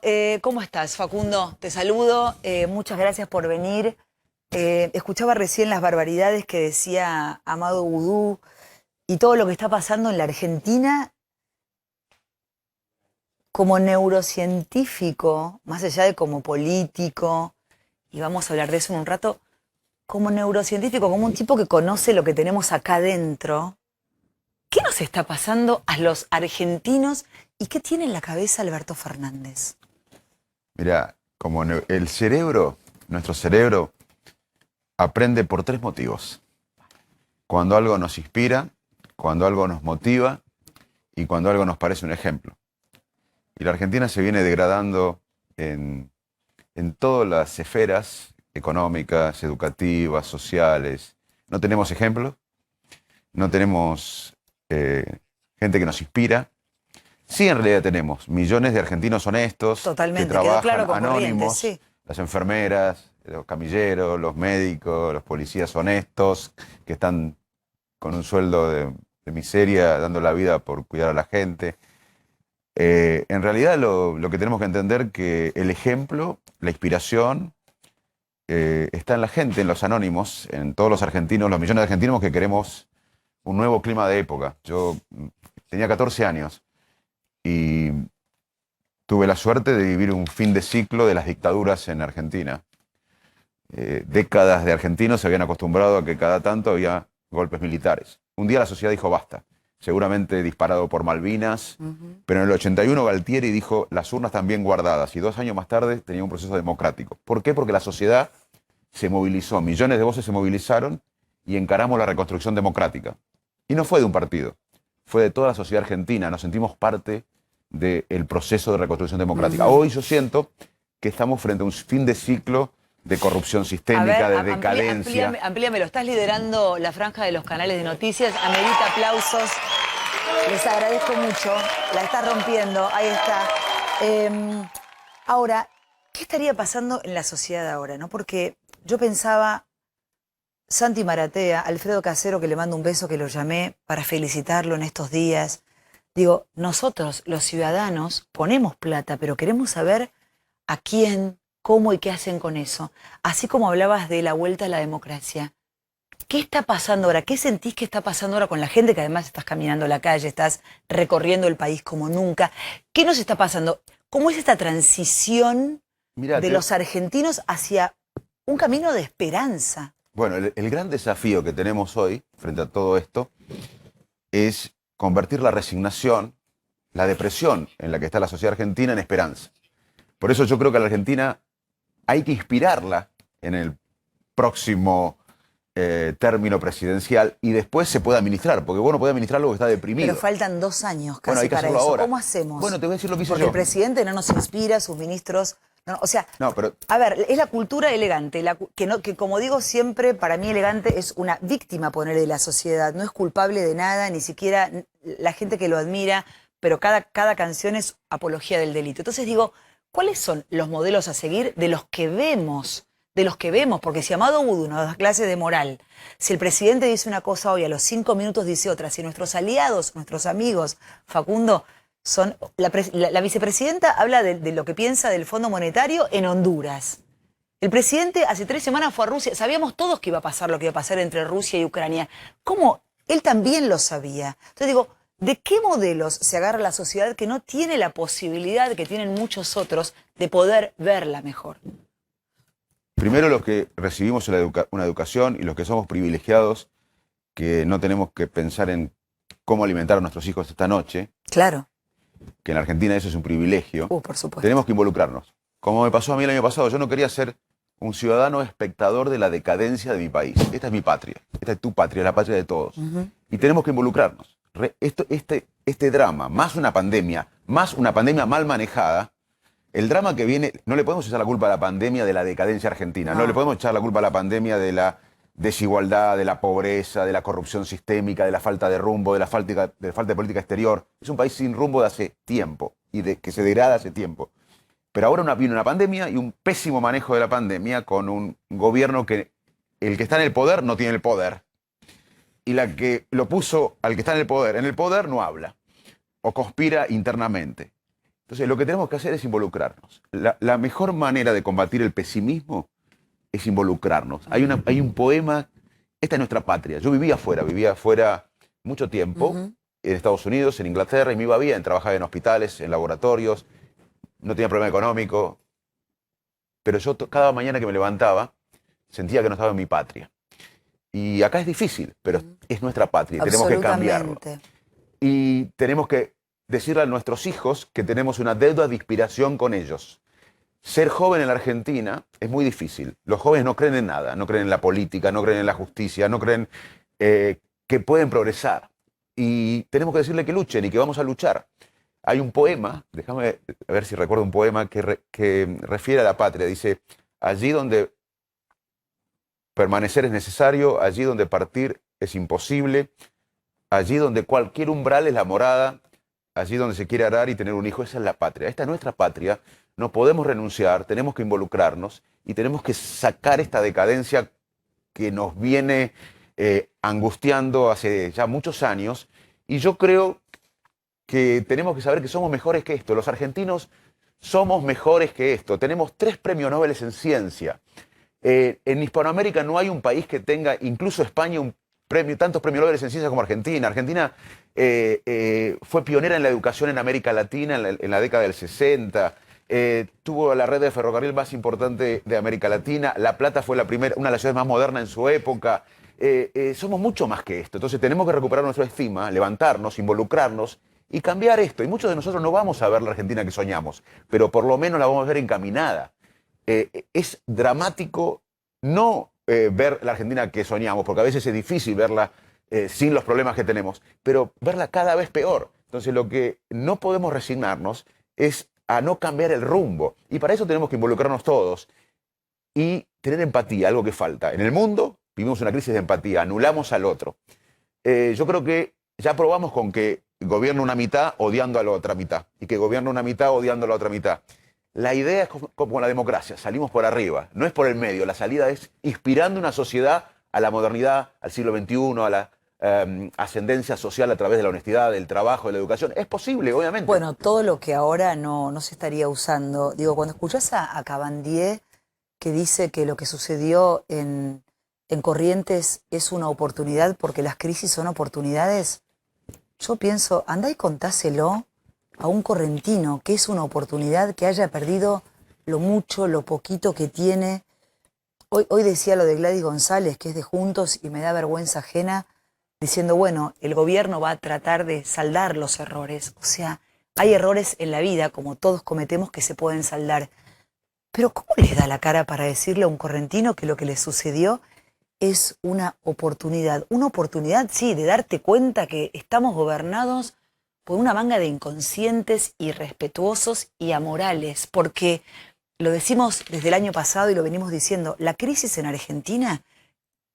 Bueno, ¿cómo estás, Facundo? Te saludo, muchas gracias por venir. Escuchaba recién las barbaridades que decía Amado Vudú y todo lo que está pasando en la Argentina como neurocientífico, más allá de como político, y vamos a hablar de eso en un rato, como neurocientífico, como un tipo que conoce lo que tenemos acá dentro. ¿Qué nos está pasando a los argentinos y qué tiene en la cabeza Alberto Fernández? Mira, el cerebro, nuestro cerebro, aprende por tres motivos. Cuando algo nos inspira, cuando algo nos motiva y cuando algo nos parece un ejemplo. Y la Argentina se viene degradando en todas las esferas económicas, educativas, sociales. No tenemos ejemplos, no tenemos gente que nos inspira. Sí, en realidad tenemos millones de argentinos honestos Totalmente, que quedó trabajan claro con anónimos, Corrientes, sí. las enfermeras, los camilleros, los médicos, los policías honestos que están con un sueldo de miseria dando la vida por cuidar a la gente. En realidad lo que tenemos que entender que el ejemplo, la inspiración, está en la gente, en los anónimos, en todos los argentinos, los millones de argentinos que queremos un nuevo clima de época. Yo tenía 14 años y tuve la suerte de vivir un fin de ciclo de las dictaduras en Argentina. Décadas de argentinos se habían acostumbrado a que cada tanto había golpes militares. Un día la sociedad dijo basta, seguramente disparado por Malvinas, pero en el 81 Galtieri dijo las urnas están bien guardadas y 2 años más tarde tenía un proceso democrático. ¿Por qué? Porque la sociedad se movilizó, millones de voces se movilizaron y encaramos la reconstrucción democrática. Y no fue de un partido, fue de toda la sociedad argentina, nos sentimos parte del proceso de reconstrucción democrática. Hoy yo siento que estamos frente a un fin de ciclo de corrupción sistémica, de decadencia. Amplíamelo. Estás liderando la franja de los canales de noticias. Amerita aplausos. Les agradezco mucho. La estás rompiendo. Ahí está. Ahora, ¿qué estaría pasando en la sociedad ahora, no? Porque yo pensaba, Santi Maratea, Alfredo Casero, que le mando un beso, que lo llamé para felicitarlo en estos días. Digo, nosotros, los ciudadanos, ponemos plata, pero queremos saber a quién, cómo y qué hacen con eso. Así como hablabas de la vuelta a la democracia. ¿Qué está pasando ahora? ¿Qué sentís que está pasando ahora con la gente? Que además estás caminando la calle, estás recorriendo el país como nunca. ¿Qué nos está pasando? ¿Cómo es esta transición de los argentinos hacia un camino de esperanza? Bueno, el gran desafío que tenemos hoy frente a todo esto es convertir la resignación, la depresión en la que está la sociedad argentina en esperanza. Por eso yo creo que a la Argentina hay que inspirarla en el próximo término presidencial y después se puede administrar, porque vos no podés administrar algo que está deprimido. Pero faltan 2 años casi bueno, hay que para hacerlo eso. ahora. ¿Cómo hacemos? Bueno, te voy a decir lo que hice Porque yo. el presidente no nos inspira, sus ministros... No, o sea, No, pero a ver, es la cultura elegante, que como digo siempre, para mí elegante es una víctima, poner, de la sociedad. No es culpable de nada, ni siquiera la gente que lo admira, pero cada canción es apología del delito. Entonces digo, ¿cuáles son los modelos a seguir de los que vemos? Porque si Amado Vudú nos da clases de moral, si el presidente dice una cosa hoy, a los 5 minutos dice otra, si nuestros aliados, nuestros amigos, Facundo, son la vicepresidenta habla de lo que piensa del Fondo Monetario en Honduras. El presidente hace 3 semanas fue a Rusia. Sabíamos todos que iba a pasar lo que iba a pasar entre Rusia y Ucrania. ¿Cómo? Él también lo sabía. Entonces digo, ¿de qué modelos se agarra la sociedad que no tiene la posibilidad que tienen muchos otros de poder verla mejor? primero los que recibimos una educación y los que somos privilegiados, que no tenemos que pensar en cómo alimentar a nuestros hijos esta noche. Claro. Que en la Argentina eso es un privilegio. Por supuesto. Tenemos que involucrarnos. Como me pasó a mí el año pasado, yo no quería ser un ciudadano espectador de la decadencia de mi país. Esta es mi patria, esta es tu patria, la patria de todos. Y tenemos que involucrarnos. Este drama, más una pandemia mal manejada, el drama que viene, no le podemos echar la culpa a la pandemia de la decadencia argentina, no le podemos echar la culpa a la pandemia de la desigualdad, de la pobreza, de la corrupción sistémica, de la falta de rumbo, de la falta de política exterior. Es un país sin rumbo de hace tiempo y que se degrada hace tiempo. Pero ahora viene una pandemia y un pésimo manejo de la pandemia con un gobierno que el que está en el poder no tiene el poder. Y la que lo puso al que está en el poder no habla o conspira internamente. Entonces, lo que tenemos que hacer es involucrarnos. La mejor manera de combatir el pesimismo es involucrarnos. Hay un poema, esta es nuestra patria. Yo vivía afuera mucho tiempo, en Estados Unidos, en Inglaterra, y me iba bien, trabajaba en hospitales, en laboratorios, no tenía problema económico, pero yo cada mañana que me levantaba sentía que no estaba en mi patria. Y acá es difícil, pero es nuestra patria, y tenemos que cambiarlo. Y tenemos que decirle a nuestros hijos que tenemos una deuda de inspiración con ellos. Ser joven en la Argentina es muy difícil. Los jóvenes no creen en nada, no creen en la política, no creen en la justicia, no creen que pueden progresar. Y tenemos que decirle que luchen y que vamos a luchar. Hay un poema, déjame ver si recuerdo un poema que refiere a la patria. Dice, allí donde permanecer es necesario, allí donde partir es imposible, allí donde cualquier umbral es la morada, allí donde se quiere arar y tener un hijo, esa es la patria. Esta es nuestra patria, no podemos renunciar, tenemos que involucrarnos y tenemos que sacar esta decadencia que nos viene angustiando hace ya muchos años. Y yo creo que tenemos que saber que somos mejores que esto. Los argentinos somos mejores que esto. Tenemos 3 premios Nobel en ciencia. En Hispanoamérica no hay un país que tenga, incluso España, tantos premios Nobel en ciencia como Argentina. Argentina fue pionera en la educación en América Latina en la década del 60. Tuvo la red de ferrocarril más importante de América Latina. La Plata fue una de las ciudades más modernas en su época. Somos mucho más que esto. Entonces tenemos que recuperar nuestra estima, levantarnos, involucrarnos y cambiar esto. Y muchos de nosotros no vamos a ver la Argentina que soñamos, pero por lo menos la vamos a ver encaminada. Es dramático no ver la Argentina que soñamos, porque a veces es difícil verla sin los problemas que tenemos, pero verla cada vez peor. Entonces lo que no podemos resignarnos es a no cambiar el rumbo. Y para eso tenemos que involucrarnos todos y tener empatía, algo que falta. En el mundo vivimos una crisis de empatía, anulamos al otro. Yo creo que ya probamos con que gobierna una mitad odiando a la otra mitad y que gobierna una mitad odiando a la otra mitad. La idea es como la democracia, salimos por arriba, no es por el medio. La salida es inspirando una sociedad a la modernidad, al siglo XXI, a la ascendencia social a través de la honestidad, del trabajo, de la educación. Es posible, obviamente. Bueno, todo lo que ahora no se estaría usando. Digo, cuando escuchás a Cabandier, que dice que lo que sucedió en Corrientes es una oportunidad porque las crisis son oportunidades, yo pienso, andá y contáselo a un correntino que es una oportunidad que haya perdido lo mucho, lo poquito que tiene. Hoy decía lo de Gladys González, que es de Juntos, y me da vergüenza ajena, diciendo, bueno, el gobierno va a tratar de saldar los errores. O sea, hay errores en la vida, como todos cometemos, que se pueden saldar. Pero ¿cómo le da la cara para decirle a un correntino que lo que le sucedió es una oportunidad? Una oportunidad, sí, de darte cuenta que estamos gobernados por una manga de inconscientes, irrespetuosos y amorales. Porque lo decimos desde el año pasado y lo venimos diciendo, la crisis en Argentina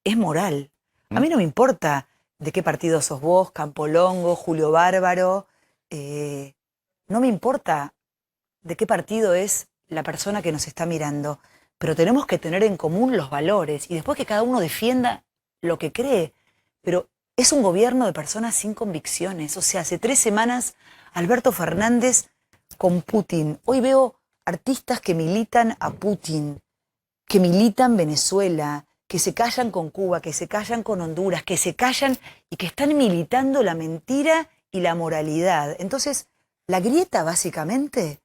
es moral. A mí no me importa de qué partido sos vos, Campolongo, Julio Bárbaro, no me importa de qué partido es la persona que nos está mirando, pero tenemos que tener en común los valores y después que cada uno defienda lo que cree. Pero es un gobierno de personas sin convicciones. O sea, hace 3 semanas Alberto Fernández con Putin. Hoy veo artistas que militan a Putin, que militan Venezuela, que se callan con Cuba, que se callan con Honduras, que se callan y que están militando la mentira y la moralidad. Entonces, la grieta básicamente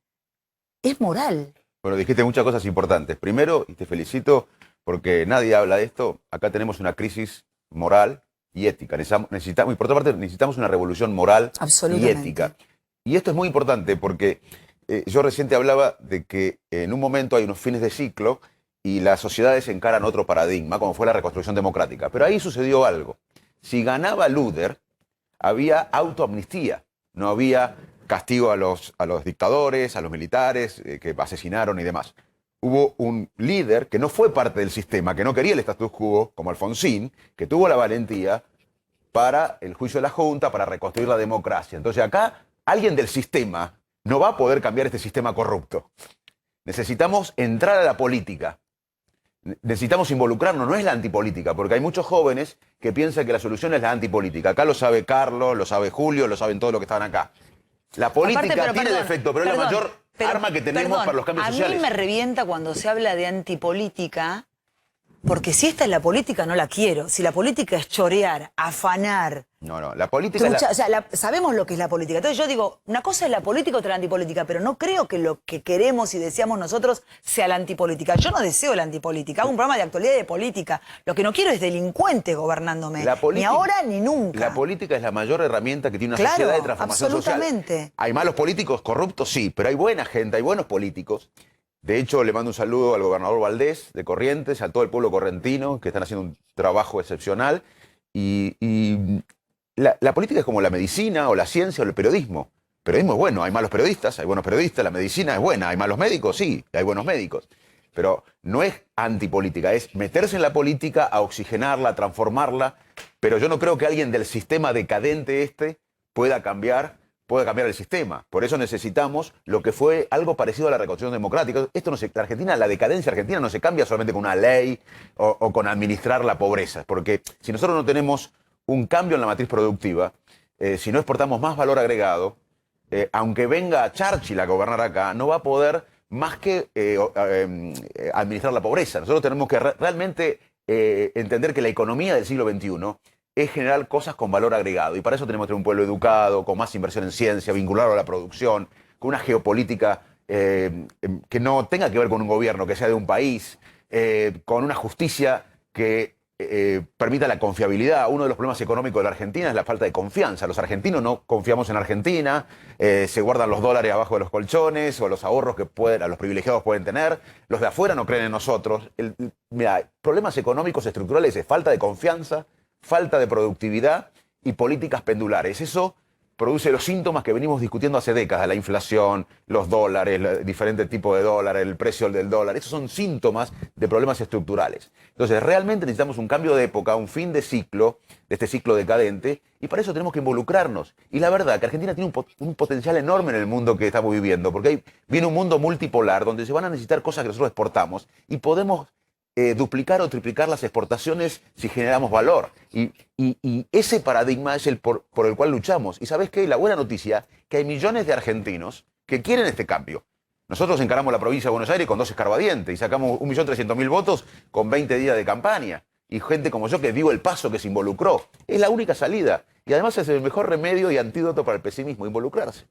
es moral. Bueno, dijiste muchas cosas importantes. Primero, y te felicito porque nadie habla de esto, acá tenemos una crisis moral y ética. Necesitamos, y por otra parte, necesitamos una revolución moral y ética. Y esto es muy importante porque yo recién te hablaba de que en un momento hay unos fines de ciclo y las sociedades encaran otro paradigma, como fue la reconstrucción democrática. Pero ahí sucedió algo. Si ganaba Luder, había autoamnistía, no había castigo a los dictadores, a los militares que asesinaron y demás. Hubo un líder que no fue parte del sistema, que no quería el status quo, como Alfonsín, que tuvo la valentía para el juicio de la Junta, para reconstruir la democracia. Entonces acá alguien del sistema no va a poder cambiar este sistema corrupto. Necesitamos entrar a la política. Necesitamos involucrarnos, no es la antipolítica, porque hay muchos jóvenes que piensan que la solución es la antipolítica. Acá lo sabe Carlos, lo sabe Julio, lo saben todos los que estaban acá. La política Aparte, pero tiene perdón, defecto, pero es la mayor arma que tenemos para los cambios sociales. A mí me revienta cuando se habla de antipolítica, porque si esta es la política, no la quiero. Si la política es chorear, afanar, No, la política es trucha, o sea, sabemos lo que es la política. Entonces yo digo, una cosa es la política, otra la antipolítica, pero no creo que lo que queremos y deseamos nosotros sea la antipolítica. Yo no deseo la antipolítica, hago un programa de actualidad y de política. Lo que no quiero es delincuentes gobernándome, ni ahora ni nunca. La política es la mayor herramienta que tiene una Claro, sociedad de transformación absolutamente. social. ¿Hay malos políticos corruptos? Sí, pero hay buena gente, hay buenos políticos. De hecho, le mando un saludo al gobernador Valdés de Corrientes, a todo el pueblo correntino, que están haciendo un trabajo excepcional. Y la política es como la medicina o la ciencia o el periodismo. El periodismo es bueno, hay malos periodistas, hay buenos periodistas, la medicina es buena, hay malos médicos, sí, hay buenos médicos. Pero no es antipolítica, es meterse en la política a oxigenarla, a transformarla. Pero yo no creo que alguien del sistema decadente pueda cambiar el sistema. Por eso necesitamos lo que fue algo parecido a la reconstrucción democrática. La decadencia argentina no se cambia solamente con una ley o con administrar la pobreza. Porque si nosotros no tenemos un cambio en la matriz productiva, si no exportamos más valor agregado, aunque venga Churchill a gobernar acá, no va a poder más que administrar la pobreza. Nosotros tenemos que realmente entender que la economía del siglo XXI es generar cosas con valor agregado. Y para eso tenemos que tener un pueblo educado, con más inversión en ciencia, vincularlo a la producción, con una geopolítica que no tenga que ver con un gobierno, que sea de un país, con una justicia que permita la confiabilidad. Uno de los problemas económicos de la Argentina es la falta de confianza. Los argentinos no confiamos en Argentina, se guardan los dólares abajo de los colchones o los ahorros que los privilegiados pueden tener. Los de afuera no creen en nosotros. Mira, problemas económicos estructurales es falta de confianza, falta de productividad y políticas pendulares. Eso produce los síntomas que venimos discutiendo hace décadas, la inflación, los dólares, los diferentes tipos de dólares, el precio del dólar. Esos son síntomas de problemas estructurales. Entonces, realmente necesitamos un cambio de época, un fin de ciclo, de este ciclo decadente, y para eso tenemos que involucrarnos. Y la verdad que Argentina tiene un potencial enorme en el mundo que estamos viviendo, porque viene un mundo multipolar donde se van a necesitar cosas que nosotros exportamos y podemos duplicar o triplicar las exportaciones si generamos valor. Y ese paradigma es el por el cual luchamos. Y ¿sabes qué? La buena noticia, que hay millones de argentinos que quieren este cambio. Nosotros encaramos la provincia de Buenos Aires con 2 escarbadientes y sacamos 1.300.000 votos con 20 días de campaña. Y gente como yo que dio el paso, que se involucró. Es la única salida. Y además es el mejor remedio y antídoto para el pesimismo, involucrarse.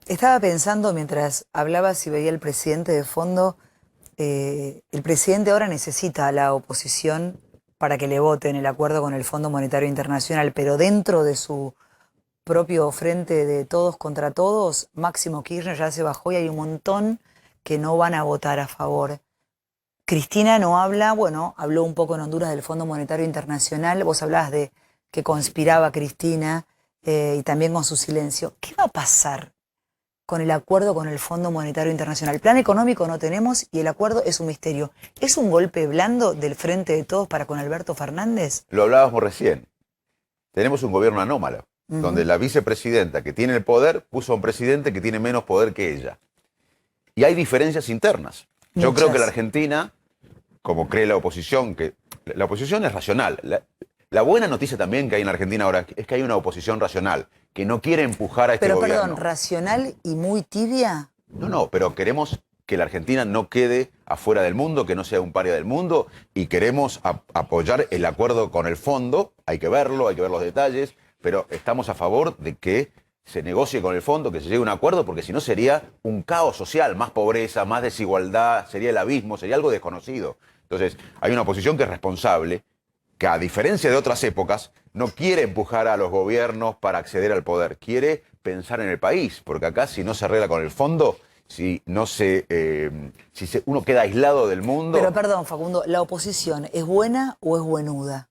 Estaba pensando mientras hablabas y veía al presidente de fondo. El presidente ahora necesita a la oposición para que le voten el acuerdo con el Fondo Monetario Internacional, pero dentro de su propio frente de todos contra todos, Máximo Kirchner ya se bajó y hay un montón que no van a votar a favor. Cristina no habla, bueno, habló un poco en Honduras del Fondo Monetario Internacional, vos hablabas de que conspiraba Cristina y también con su silencio. ¿Qué va a pasar con el acuerdo con el Fondo Monetario Internacional? El plan económico no tenemos y el acuerdo es un misterio. ¿Es un golpe blando del Frente de Todos para con Alberto Fernández? Lo hablábamos recién. Tenemos un gobierno anómalo, donde la vicepresidenta que tiene el poder puso a un presidente que tiene menos poder que ella. Y hay diferencias internas. Yo creo que la Argentina, como cree la oposición, que la oposición es racional. La buena noticia también que hay en la Argentina ahora es que hay una oposición racional, que no quiere empujar a este gobierno. Pero perdón, ¿racional y muy tibia? No, pero queremos que la Argentina no quede afuera del mundo, que no sea un paria del mundo, y queremos apoyar el acuerdo con el fondo. Hay que verlo, hay que ver los detalles, pero estamos a favor de que se negocie con el fondo, que se llegue a un acuerdo, porque si no sería un caos social, más pobreza, más desigualdad, sería el abismo, sería algo desconocido. Entonces, hay una oposición que es responsable, que a diferencia de otras épocas, no quiere empujar a los gobiernos para acceder al poder, quiere pensar en el país, porque acá si no se arregla con el fondo, si uno queda aislado del mundo... Pero perdón, Facundo, ¿la oposición es buena o es buenuda?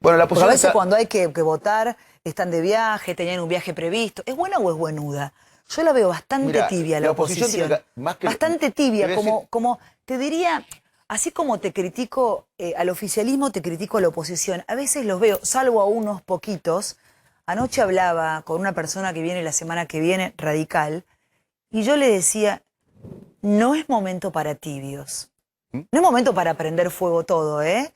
Bueno, la Porque oposición a veces cuando hay que votar, están de viaje, tenían un viaje previsto. ¿Es buena o es buenuda? Yo la veo bastante tibia, la oposición. Bastante tibia, como te diría... Así como te critico al oficialismo, te critico a la oposición. A veces los veo, salvo a unos poquitos. Anoche hablaba con una persona que viene la semana que viene, radical, y yo le decía, no es momento para tibios. No es momento para prender fuego todo, ¿eh?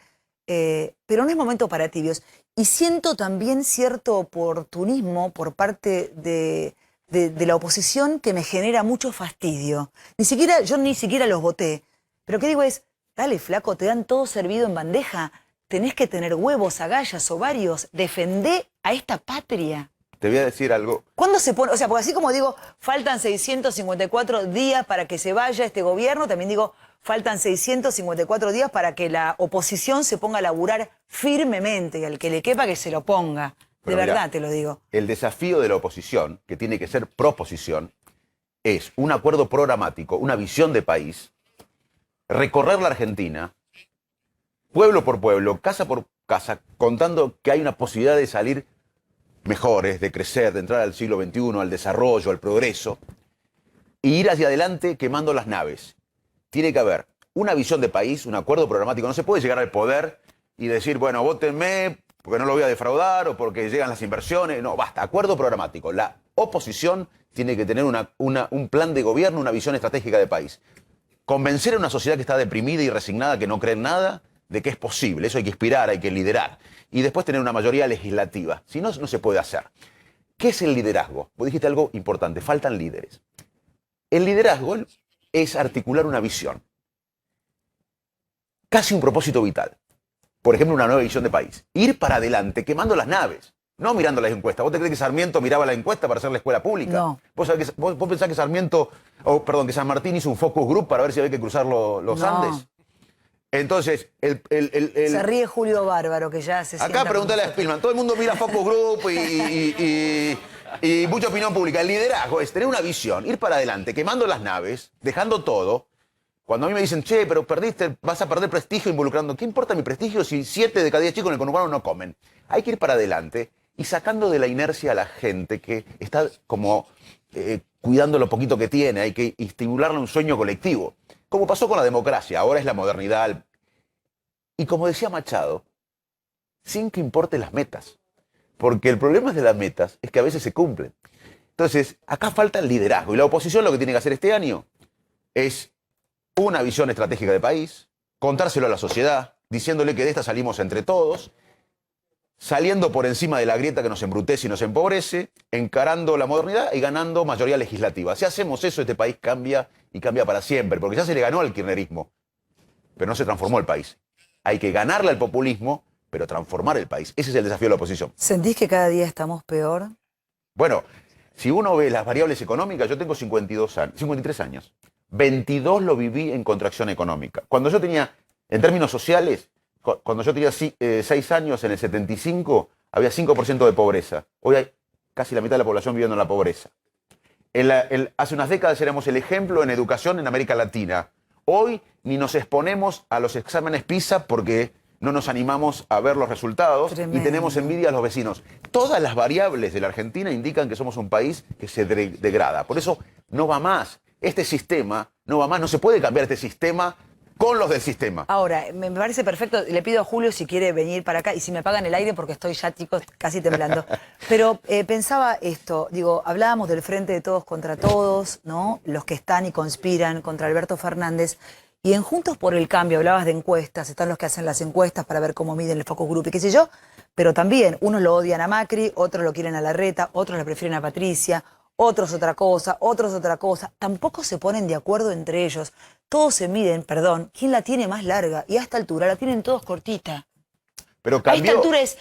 pero no es momento para tibios. Y siento también cierto oportunismo por parte de la oposición que me genera mucho fastidio. Yo ni siquiera los voté. Pero ¿qué digo es? Dale, flaco, te dan todo servido en bandeja. Tenés que tener huevos, agallas, ovarios. Defendé a esta patria. Te voy a decir algo. ¿Cuándo se pone? O sea, porque así como digo, faltan 654 días para que se vaya este gobierno, también digo, faltan 654 días para que la oposición se ponga a laburar firmemente y al que le quepa que se lo ponga. Pero de mirá, verdad te lo digo. El desafío de la oposición, que tiene que ser proposición, es un acuerdo programático, una visión de país, recorrer la Argentina, pueblo por pueblo, casa por casa, contando que hay una posibilidad de salir mejores, de crecer, de entrar al siglo XXI, al desarrollo, al progreso, e ir hacia adelante quemando las naves. Tiene que haber una visión de país, un acuerdo programático. No se puede llegar al poder y decir, bueno, vótenme porque no lo voy a defraudar o porque llegan las inversiones. No, basta, acuerdo programático. La oposición tiene que tener un plan de gobierno, una visión estratégica de país. Convencer a una sociedad que está deprimida y resignada, que no cree en nada, de que es posible. Eso hay que inspirar, hay que liderar. Y después tener una mayoría legislativa. Si no, no se puede hacer. ¿Qué es el liderazgo? Vos dijiste algo importante, faltan líderes. El liderazgo es articular una visión. Casi un propósito vital. Por ejemplo, una nueva visión de país. Ir para adelante, quemando las naves. No mirando las encuestas. ¿Vos te crees que Sarmiento miraba la encuesta para hacer la escuela pública? No. ¿Vos pensás que que San Martín hizo un focus group para ver si había que cruzar los No. Andes? Entonces, Se ríe Julio Bárbaro, que ya se sienta acá pregúntale a con Spillman. Todo el mundo mira focus group y mucha opinión pública. El liderazgo es tener una visión, ir para adelante, quemando las naves, dejando todo. Cuando a mí me dicen, che, pero perdiste, vas a perder prestigio involucrando. ¿Qué importa mi prestigio si 7 de cada 10 chicos en el conurbano no comen? Hay que ir para adelante y sacando de la inercia a la gente que está como cuidando lo poquito que tiene. Hay que estimularle un sueño colectivo. Como pasó con la democracia, ahora es la modernidad. Y como decía Machado, sin que importen las metas. Porque el problema de las metas es que a veces se cumplen. Entonces, acá falta el liderazgo. Y la oposición lo que tiene que hacer este año es una visión estratégica de país, contárselo a la sociedad, diciéndole que de esta salimos entre todos, saliendo por encima de la grieta que nos embrutece y nos empobrece, encarando la modernidad y ganando mayoría legislativa. Si hacemos eso, este país cambia y cambia para siempre, porque ya se le ganó al kirchnerismo, pero no se transformó el país. Hay que ganarle al populismo, pero transformar el país. Ese es el desafío de la oposición. ¿Sentís que cada día estamos peor? Bueno, si uno ve las variables económicas, yo tengo 53 años. 22 lo viví en contracción económica. Cuando yo tenía, en términos sociales, cuando yo tenía 6 años, en el 75, había 5% de pobreza. Hoy hay casi la mitad de la población viviendo en la pobreza. Hace unas décadas éramos el ejemplo en educación en América Latina. Hoy ni nos exponemos a los exámenes PISA porque no nos animamos a ver los resultados. Tremendo. Y tenemos envidia a los vecinos. Todas las variables de la Argentina indican que somos un país que se degrada. Por eso no va más. Este sistema no va más. No se puede cambiar este sistema con los del sistema. Ahora, me parece perfecto. Le pido a Julio si quiere venir para acá y si me apagan el aire porque estoy ya, chicos, casi temblando. Pero pensaba esto, digo, hablábamos del frente de todos contra todos, ¿no? Los que están y conspiran contra Alberto Fernández. Y en Juntos por el Cambio hablabas de encuestas, están los que hacen las encuestas para ver cómo miden el focus group y qué sé yo, pero también unos lo odian a Macri, otros lo quieren a Larreta, otros le prefieren a Patricia, otros otra cosa, otros otra cosa. Tampoco se ponen de acuerdo entre ellos. Todos se miden, perdón, quién la tiene más larga. Y a esta altura la tienen todos cortita. Pero A esta cambió. altura es,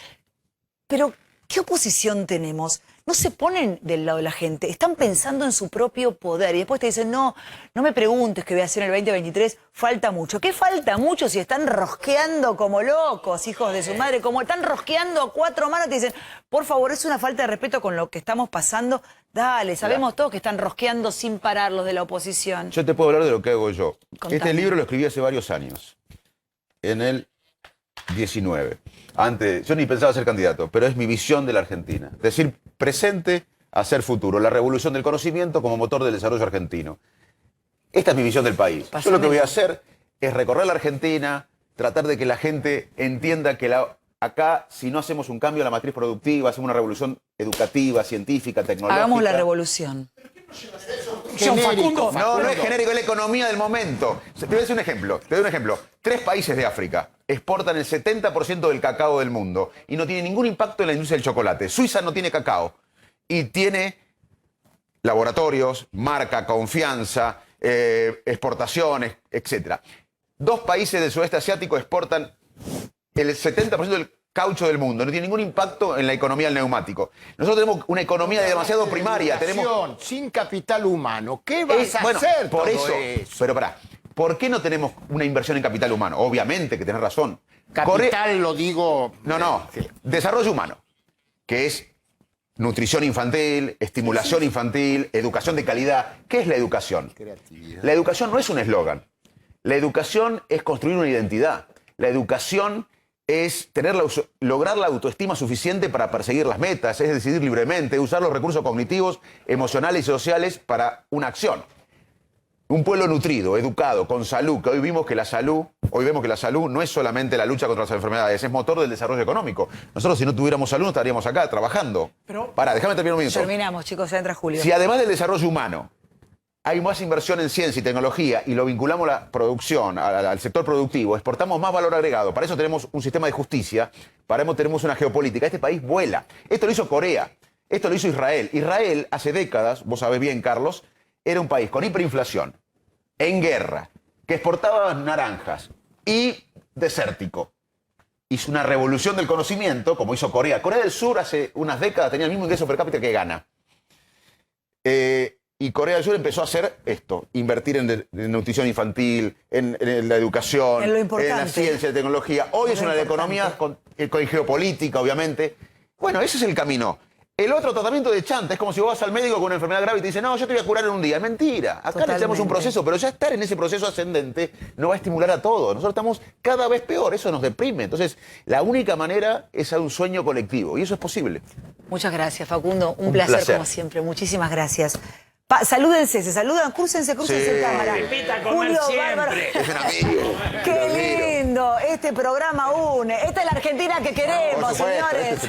pero ¿qué oposición tenemos? No se ponen del lado de la gente, están pensando en su propio poder. Y después te dicen, no me preguntes qué voy a hacer en el 2023, falta mucho. ¿Qué falta mucho si están rosqueando como locos, hijos de su madre? Como están rosqueando a 4 manos, te dicen, por favor, es una falta de respeto con lo que estamos pasando. Dale, sabemos todos que están rosqueando sin parar los de la oposición. Yo te puedo hablar de lo que hago yo. Contame. Este libro lo escribí hace varios años, en el 19. Antes, yo ni pensaba ser candidato, pero es mi visión de la Argentina. Es decir, presente, hacer futuro. La revolución del conocimiento como motor del desarrollo argentino. Esta es mi visión del país. Yo lo que voy a hacer es recorrer la Argentina, tratar de que la gente entienda que acá, si no hacemos un cambio en la matriz productiva, hacemos una revolución educativa, científica, tecnológica. Hagamos la revolución. ¿Por qué no llevas eso producción, genérico, Facundo. No es genérico, es la economía del momento. Te voy a decir un ejemplo. Te doy un ejemplo. 3 países de África exportan el 70% del cacao del mundo y no tiene ningún impacto en la industria del chocolate. Suiza no tiene cacao y tiene laboratorios, marca, confianza, exportaciones, etc. 2 países del sudeste asiático exportan el 70% del caucho del mundo. No tiene ningún impacto en la economía del neumático. Nosotros tenemos una economía demasiado primaria. Tenemos sin capital humano. ¿Qué vas a bueno, hacer por todo eso. Pero pará, ¿por qué no tenemos una inversión en capital humano? Obviamente que tenés razón. Capital lo digo... No. Sí. Desarrollo humano, que es nutrición infantil, estimulación infantil, educación de calidad. ¿Qué es la educación? Creatividad. La educación no es un eslogan. La educación es construir una identidad. La educación es lograr la autoestima suficiente para perseguir las metas, es decidir libremente, usar los recursos cognitivos, emocionales y sociales para una acción. Un pueblo nutrido, educado, con salud, que hoy vemos que la salud no es solamente la lucha contra las enfermedades, es motor del desarrollo económico. Nosotros si no tuviéramos salud no estaríamos acá trabajando. Déjame terminar un minuto. Terminamos, chicos, ya entra Julio. Si además del desarrollo humano hay más inversión en ciencia y tecnología y lo vinculamos a la producción, al sector productivo, exportamos más valor agregado. Para eso tenemos un sistema de justicia, para eso tenemos una geopolítica. Este país vuela. Esto lo hizo Corea, esto lo hizo Israel. Israel hace décadas, vos sabés bien, Carlos, era un país con hiperinflación, en guerra, que exportaba naranjas y desértico. Hizo una revolución del conocimiento, como hizo Corea. Corea del Sur hace unas décadas tenía el mismo ingreso per cápita que Ghana. Y Corea del Sur empezó a hacer esto, invertir en nutrición infantil, en la educación, En lo en importante. la ciencia y tecnología. Hoy es una de las economías con geopolítica, obviamente. Bueno, ese es el camino. El otro tratamiento de chanta es como si vos vas al médico con una enfermedad grave y te dice, no, yo te voy a curar en un día. Es mentira. Acá necesitamos un proceso, pero ya estar en ese proceso ascendente no va a estimular a todos. Nosotros estamos cada vez peor, eso nos deprime. Entonces, la única manera es un sueño colectivo y eso es posible. Muchas gracias, Facundo. Un placer como siempre. Muchísimas gracias. Salúdense, se saludan, crúcense Sí. cámara. Pepita, comer siempre. Es un amigo. Qué Lo admiro. lindo, este programa une. Esta es la Argentina que queremos, Por supuesto, señores. este es un